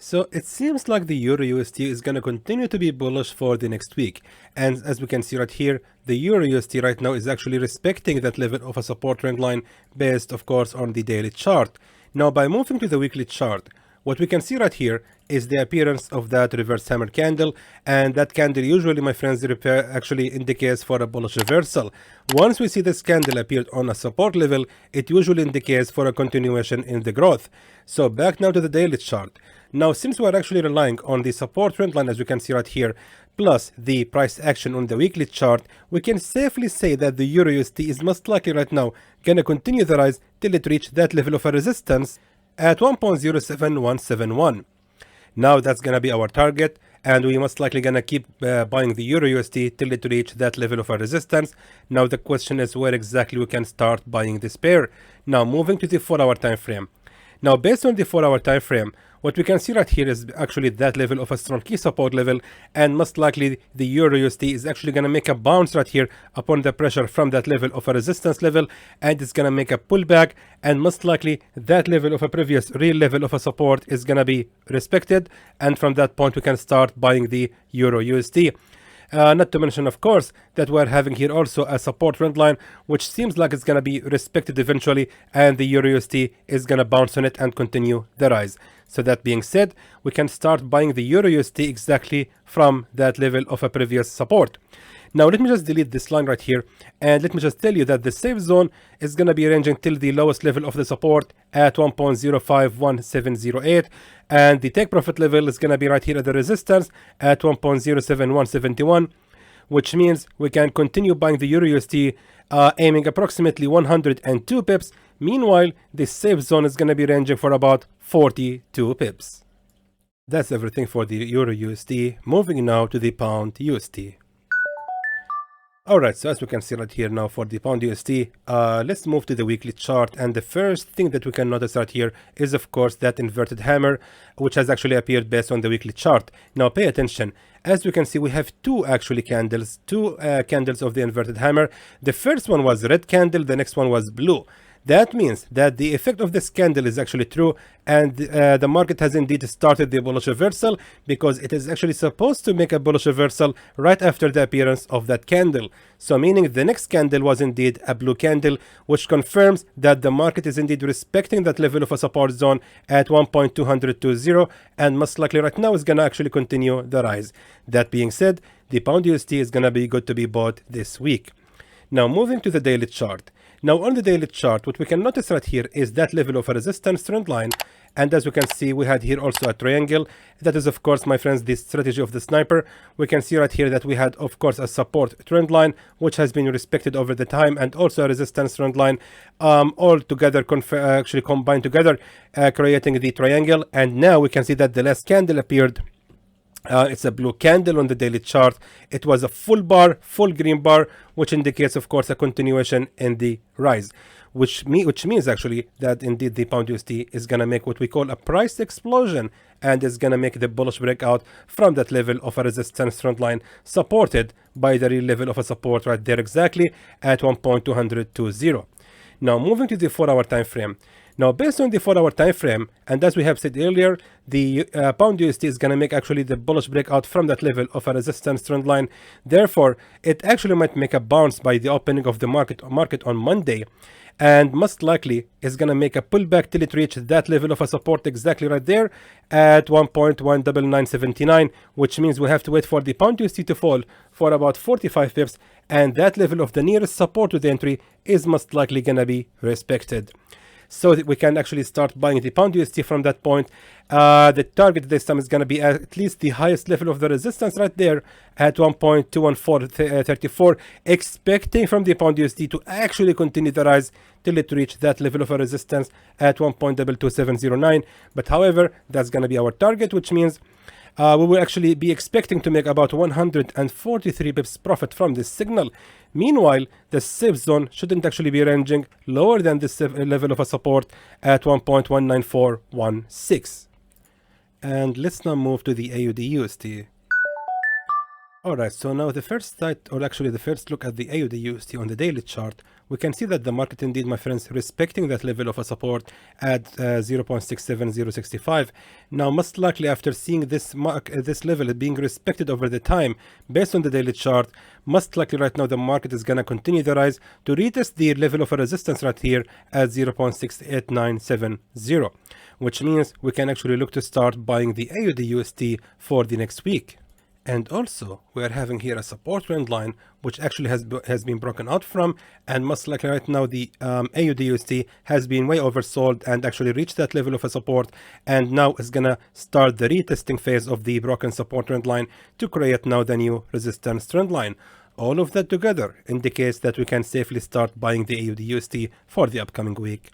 So it seems like the EURUSD is going to continue to be bullish for the next week. And as we can see right here, the EURUSD right now is actually respecting that level of a support trend line based, of course, on the daily chart. Now, by moving to the weekly chart, what we can see right here is the appearance of that reverse hammer candle, and that candle usually, my friends, actually indicates for a bullish reversal. Once we see this candle appeared on a support level, it usually indicates for a continuation in the growth. So back now to the daily chart. Now, since we are actually relying on the support trend line, as you can see right here, plus the price action on the weekly chart, we can safely say that the EURUSD is most likely right now going to continue the rise till it reach that level of a resistance at 1.07171. Now that's going to be our target, and we most likely going to keep buying the EURUSD till it reach that level of a resistance. Now the question is where exactly we can start buying this pair. Now moving to the 4-hour time frame. Now based on the 4-hour time frame, what we can see right here is actually that level of a strong key support level, and most likely the EURUSD is actually going to make a bounce right here upon the pressure from that level of a resistance level, and it's going to make a pullback, and most likely that level of a previous real level of a support is going to be respected, and from that point we can start buying the EURUSD. Not to mention, of course, that we're having here also a support trend line, which seems like it's going to be respected eventually, and the EURUSD is going to bounce on it and continue the rise. So that being said, we can start buying the EURUSD exactly from that level of a previous support. Now let me just delete this line right here, and let me just tell you that the safe zone is going to be ranging till the lowest level of the support at 1.051708, and the take profit level is going to be right here at the resistance at 1.07171, which means we can continue buying the EURUSD aiming approximately 102 pips. Meanwhile, the safe zone is going to be ranging for about 42 pips. That's everything for the EURUSD. Moving now to the Pound USD. Alright, so as we can see right here now for the Pound USD, let's move to the weekly chart, and the first thing that we can notice right here is of course that inverted hammer, which has actually appeared based on the weekly chart. Now pay attention, as you can see we have two candles of the inverted hammer. The first one was red candle, the next one was blue. That means that the effect of this candle is actually true, and the market has indeed started the bullish reversal, because it is actually supposed to make a bullish reversal right after the appearance of that candle. So meaning the next candle was indeed a blue candle, which confirms that the market is indeed respecting that level of a support zone at 1.220, and most likely right now is going to actually continue the rise. That being said, the Pound USD is going to be good to be bought this week. Now moving to the daily chart. Now on the daily chart, what we can notice right here is that level of a resistance trend line, and as we can see we had here also a triangle. That is of course, my friends, the strategy of the sniper. We can see right here that we had of course a support trend line which has been respected over the time, and also a resistance trend line, all together actually combined together, creating the triangle. And now we can see that the last candle appeared. It's a blue candle on the daily chart. It was a full bar, full green bar, which indicates of course a continuation in the rise, which means actually that indeed the Pound USD is going to make what we call a price explosion, and is going to make the bullish breakout from that level of a resistance trend line, supported by the real level of a support right there exactly at 1.220. Now moving to the 4-hour time frame. Now based on the 4-hour time frame, and as we have said earlier, the Pound USD is going to make actually the bullish breakout from that level of a resistance trend line. Therefore, it actually might make a bounce by the opening of the market on Monday, and most likely is going to make a pullback till it reaches that level of a support exactly right there at 1.19979, which means we have to wait for the Pound USD to fall for about 45 pips, and that level of the nearest support to the entry is most likely going to be respected. So that we can actually start buying the Pound USD from that point. The target this time is going to be at least the highest level of the resistance right there at 1.21434, expecting from the Pound USD to actually continue the rise till it reach that level of a resistance at 1.22709. But however, that's going to be our target, which means we will actually be expecting to make about 143 pips profit from this signal. Meanwhile, the safe zone shouldn't actually be ranging lower than this level of a support at 1.19416. And let's now move to the AUDUSD. Alright, so now the first sight, or actually the first look at the AUDUSD on the daily chart, we can see that the market indeed, my friends, respecting that level of a support at 0.67065. Now, most likely after seeing this level being respected over the time, based on the daily chart, most likely right now the market is going to continue the rise to retest the level of a resistance right here at 0.68970, which means we can actually look to start buying the AUDUSD for the next week. And also, we are having here a support trend line, which actually has been broken out from, and most likely right now the AUDUSD has been way oversold and actually reached that level of a support, and now is gonna start the retesting phase of the broken support trend line to create now the new resistance trend line. All of that together indicates that we can safely start buying the AUDUSD for the upcoming week.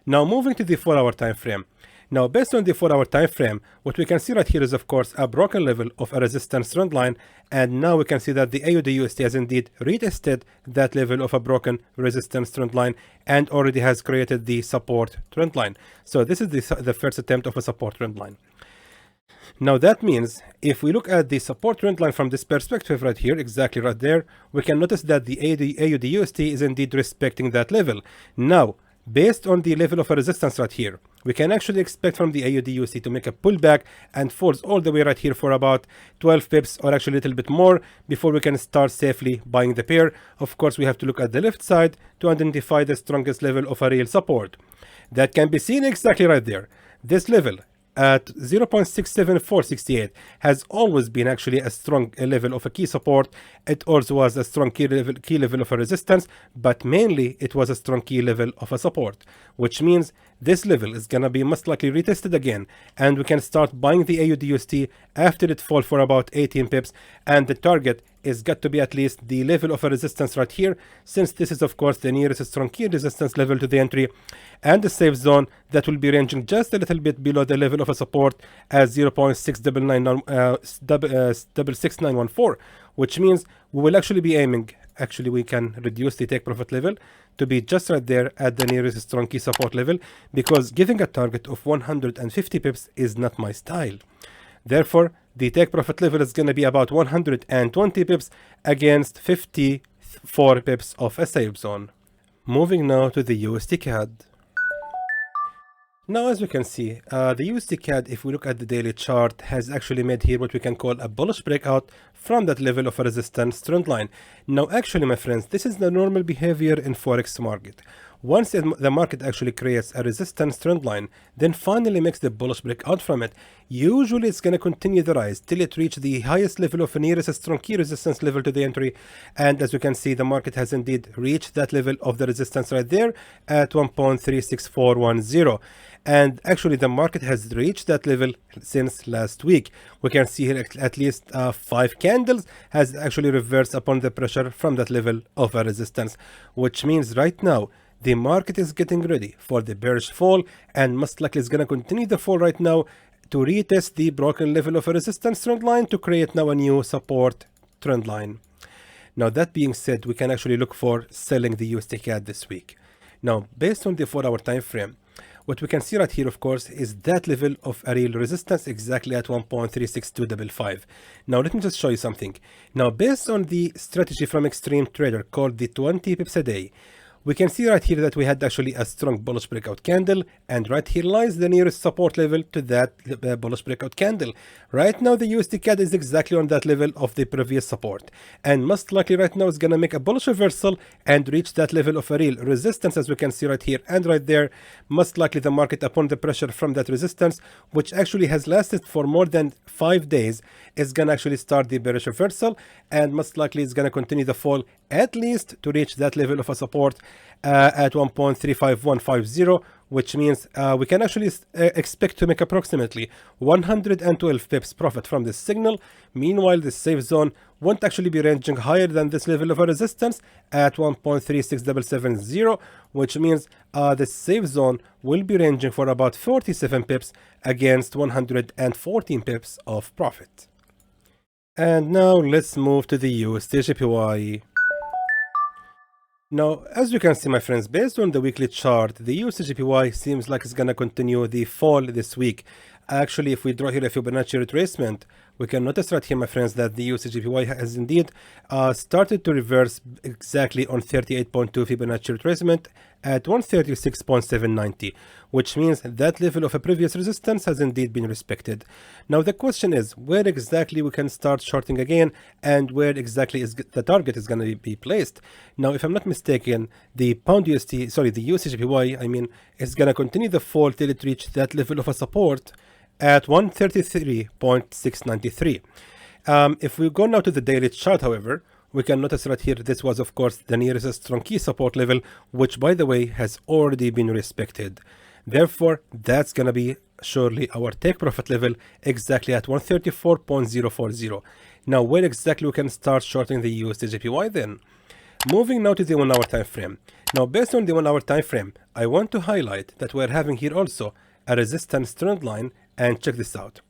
Now moving to the 4-hour time frame. Now, based on the 4-hour time frame, what we can see right here is, of course, a broken level of a resistance trend line, and now we can see that the AUDUSD has indeed retested that level of a broken resistance trend line and already has created the support trend line. So this is the first attempt of a support trend line. Now that means if we look at the support trend line from this perspective right here, exactly right there, we can notice that the AUDUSD is indeed respecting that level. Now, based on the level of a resistance right here, we can actually expect from the AUDUSD to make a pullback and falls all the way right here for about 12 pips or actually a little bit more before we can start safely buying the pair. Of course, we have to look at the left side to identify the strongest level of a real support. That can be seen exactly right there. This level at 0.67468 has always been actually a strong level of a key support. It also was a strong key level of a resistance, but mainly it was a strong key level of a support, which means this level is gonna be most likely retested again, and we can start buying the AUDUSD after it falls for about 18 pips, and the target is got to be at least the level of a resistance right here, since this is of course the nearest strong key resistance level to the entry, and the safe zone that will be ranging just a little bit below the level of a support at 0.66914, which means we will actually be aiming, actually we can reduce the take profit level to be just right there at the nearest strong key support level, because giving a target of 150 pips is not my style. Therefore, the take profit level is going to be about 120 pips against 54 pips of a safe zone. Moving now to the USDCAD. Now, as we can see, the USDCAD, if we look at the daily chart, has actually made here what we can call a bullish breakout from that level of a resistance trend line. Now, actually, my friends, this is the normal behavior in Forex market. Once the market actually creates a resistance trend line, then finally makes the bullish breakout from it, usually it's going to continue the rise till it reaches the highest level of nearest strong key resistance level to the entry. And as you can see, the market has indeed reached that level of the resistance right there at 1.36410. And actually the market has reached that level since last week. We can see here at least 5 candles has actually reversed upon the pressure from that level of a resistance, which means right now the market is getting ready for the bearish fall, and most likely is going to continue the fall right now to retest the broken level of a resistance trend line to create now a new support trend line. Now, that being said, we can actually look for selling the USDCAD this week. Now, based on the 4-hour time frame, what we can see right here, of course, is that level of a real resistance exactly at 1.36255. Now, let me just show you something. Now, based on the strategy from Xtreme Trader called the 20 pips a day, we can see right here that we had actually a strong bullish breakout candle, and right here lies the nearest support level to that bullish breakout candle. Right now the USDCAD is exactly on that level of the previous support, and most likely right now it's gonna make a bullish reversal and reach that level of a real resistance, as we can see right here and right there. Most likely the market, upon the pressure from that resistance, which actually has lasted for more than 5 days, is gonna actually start the bearish reversal, and most likely it's gonna continue the fall at least to reach that level of a support at 1.35150, which means we can actually expect to make approximately 112 pips profit from this signal. Meanwhile, the safe zone won't actually be ranging higher than this level of a resistance at 1.36770, which means the safe zone will be ranging for about 47 pips against 114 pips of profit. And now let's move to the USDJPY. Now, as you can see, my friends, based on the weekly chart, the USDJPY seems like it's going to continue the fall this week. Actually, if we draw here a Fibonacci retracement, we can notice right here, my friends, that the USDJPY has indeed started to reverse exactly on 38.2 Fibonacci retracement at 136.790, which means that level of a previous resistance has indeed been respected. Now the question is, where exactly we can start shorting again, and where exactly is the target is going to be placed. Now, if I'm not mistaken, the USDJPY, I mean, is going to continue the fall till it reach that level of a support at 133.693. If we go now to the daily chart, however, we can notice right here, this was of course the nearest strong key support level, which by the way has already been respected. Therefore, that's gonna be surely our take profit level exactly at 134.040. Now, where exactly we can start shorting the USDJPY then? Moving now to the 1 hour time frame. Now, based on the 1 hour time frame, I want to highlight that we're having here also a resistance trend line, and check this out.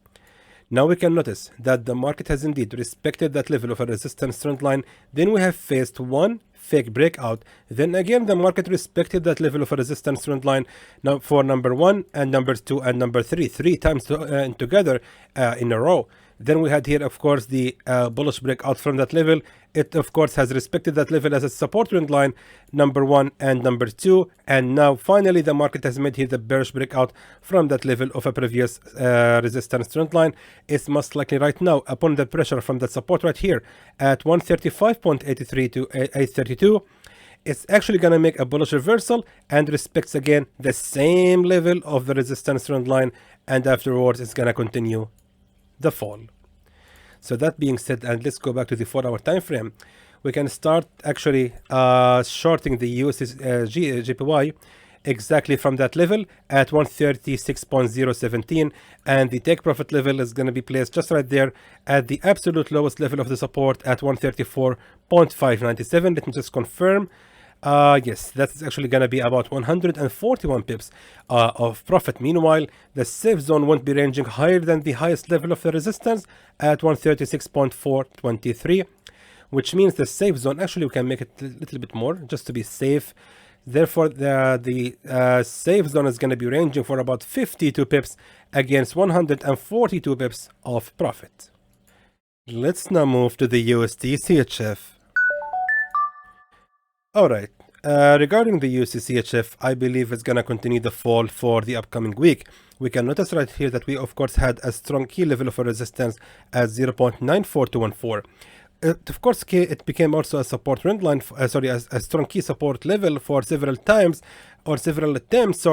Now we can notice that the market has indeed respected that level of a resistance trend line. Then we have faced one fake breakout. Then again the market respected that level of a resistance trend line now for number 1 and number 2 and number 3, 3 times together in a row. Then we had here, of course, the bullish breakout from that level. It, of course, has respected that level as a support trend line, number 1 and number 2. And now, finally, the market has made here the bearish breakout from that level of a previous resistance trend line. It's most likely right now, upon the pressure from that support right here at 135.83 to 832. It's actually going to make a bullish reversal and respects again the same level of the resistance trend line. And afterwards, it's going to continue the fall. So that being said, and let's go back to the 4 hour time frame, we can start actually shorting the USDJPY exactly from that level at 136.017, and the take profit level is going to be placed just right there at the absolute lowest level of the support at 134.597. Let me just confirm. Yes, that's actually going to be about 141 pips of profit. Meanwhile, the safe zone won't be ranging higher than the highest level of the resistance at 136.423, which means the safe zone, actually we can make it a little bit more just to be safe. Therefore, the safe zone is going to be ranging for about 52 pips against 142 pips of profit. Let's now move to the USDCHF. Alright, regarding the USDCHF, I believe it's going to continue the fall for the upcoming week. We can notice right here that we of course had a strong key level of a resistance at 0.94214. Of course, it became also a support trend line, a strong key support level for several times, or several attempts,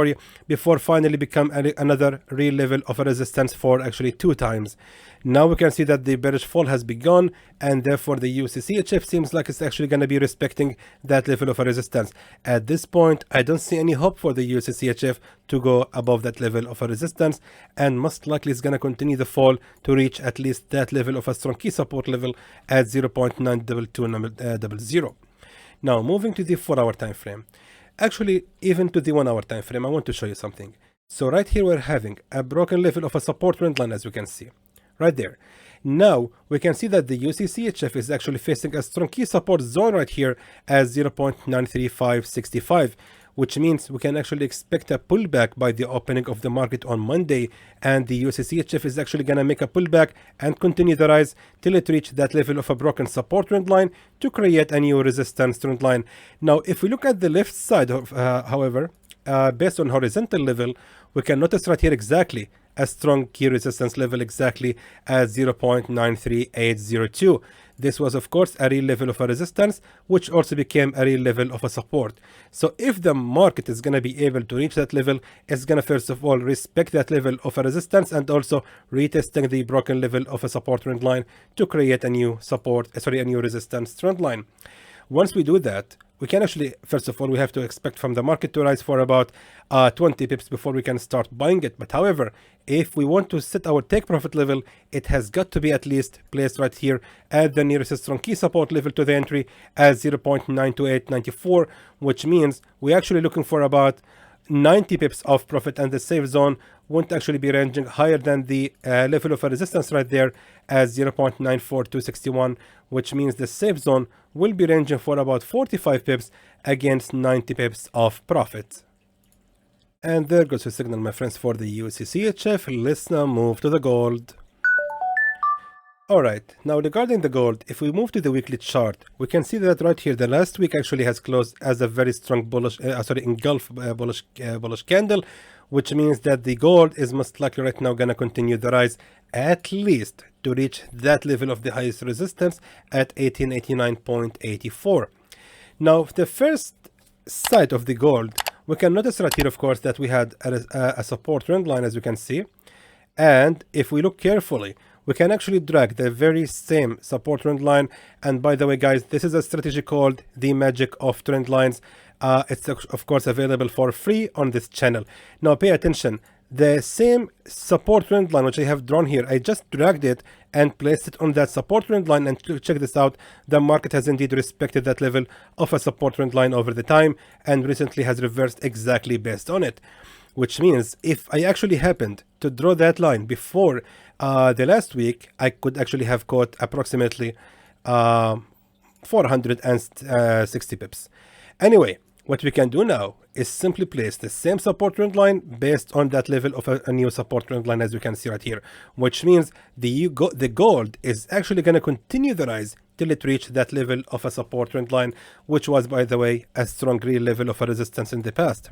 before finally become another real level of a resistance for actually 2 times. Now we can see that the bearish fall has begun, and therefore the USDCHF seems like it's actually going to be respecting that level of a resistance. At this point, I don't see any hope for the USDCHF to go above that level of a resistance, and most likely it's going to continue the fall to reach at least that level of a strong key support level at 0.92200. Now moving to the 4 hour time frame. Actually, even to the 1 hour time frame, I want to show you something. So right here we're having a broken level of a support trend line, as you can see right there. Now we can see that the USDCHF is actually facing a strong key support zone right here as 0.93565, which means we can actually expect a pullback by the opening of the market on Monday, and the USDCHF is actually going to make a pullback and continue the rise till it reaches that level of a broken support trend line to create a new resistance trend line. Now, if we look at the left side of, however, based on horizontal level, we can notice right here exactly a strong key resistance level exactly at 0.93802. This was of course a real level of a resistance, which also became a real level of a support. So if the market is going to be able to reach that level, it's going to first of all respect that level of a resistance and also retesting the broken level of a support trend line to create a new a new resistance trend line. Once we do that, we can actually, first of all, we have to expect from the market to rise for about 20 pips before we can start buying it. But however, if we want to set our take profit level, it has got to be at least placed right here at the nearest strong key support level to the entry at 0.92894, which means we're actually looking for about 90 pips of profit, and the safe zone won't actually be ranging higher than the level of a resistance right there as 0.94261, which means the safe zone will be ranging for about 45 pips against 90 pips of profit. And there goes the signal, my friends, for the USDCHF. Let's now move to the gold. Alright, now regarding the gold, if we move to the weekly chart, we can see that right here, the last week actually has closed as a very strong bullish, engulf bullish candle, which means that the gold is most likely right now gonna continue the rise at least to reach that level of the highest resistance at 1889.84. Now, the first side of the gold, we can notice right here, of course, that we had a support trend line, as you can see, and if we look carefully, we can actually drag the very same support trend line. And by the way, guys, this is a strategy called the magic of trend lines. It's of course available for free on this channel. Now pay attention, the same support trend line which I have drawn here, I just dragged it and placed it on that support trend line, and check this out, the market has indeed respected that level of a support trend line over the time and recently has reversed exactly based on it. Which means if I actually happened to draw that line before the last week, I could actually have caught approximately 460 pips. Anyway, what we can do now is simply place the same support trend line based on that level of a new support trend line, as you can see right here, which means the gold is actually going to continue the rise till it reach that level of a support trend line, which was, by the way, a strong real level of a resistance in the past.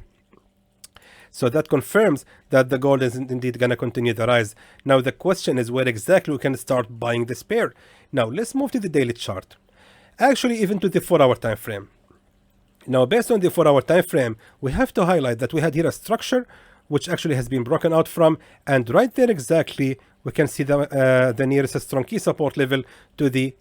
So that confirms that the gold is indeed going to continue the rise. Now the question is where exactly we can start buying this pair. Now let's move to the daily chart. Actually, even to the 4-hour time frame. Now based on the 4-hour time frame, we have to highlight that we had here a structure which actually has been broken out from, and right there exactly we can see the nearest strong key support level to the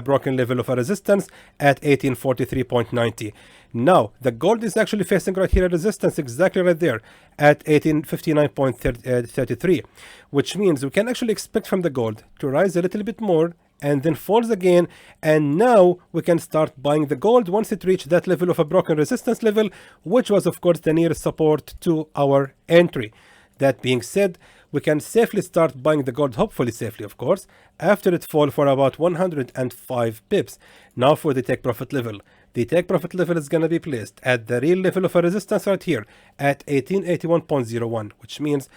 broken level of a resistance at 1843.90. Now the gold is actually facing right here a resistance exactly right there at 1859.33, which means we can actually expect from the gold to rise a little bit more and then falls again, and now we can start buying the gold once it reached that level of a broken resistance level, which was of course the nearest support to our entry. That being said, we can safely start buying the gold, hopefully safely of course, after it fall for about 105 pips. Now for the take profit level. The take profit level is going to be placed at the real level of a resistance right here at 1881.01, which means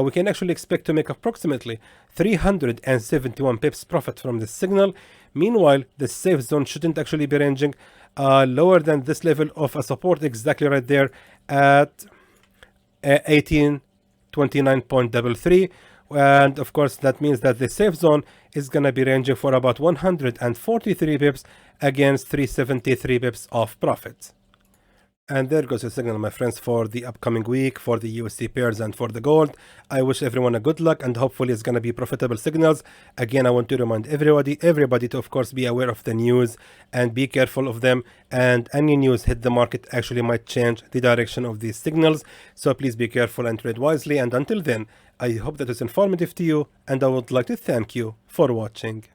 we can actually expect to make approximately 371 pips profit from this signal. Meanwhile, the safe zone shouldn't actually be ranging lower than this level of a support exactly right there at 1829.33, and of course that means that the safe zone is going to be ranging for about 143 pips against 373 pips of profit. And there goes the signal, my friends, for the upcoming week for the USD pairs and for the gold. I wish everyone a good luck, and hopefully it's going to be profitable signals. Again, I want to remind everybody to of course be aware of the news and be careful of them, and any news hit the market actually might change the direction of these signals. So please be careful and trade wisely, and until then, I hope that is informative to you, and I would like to thank you for watching.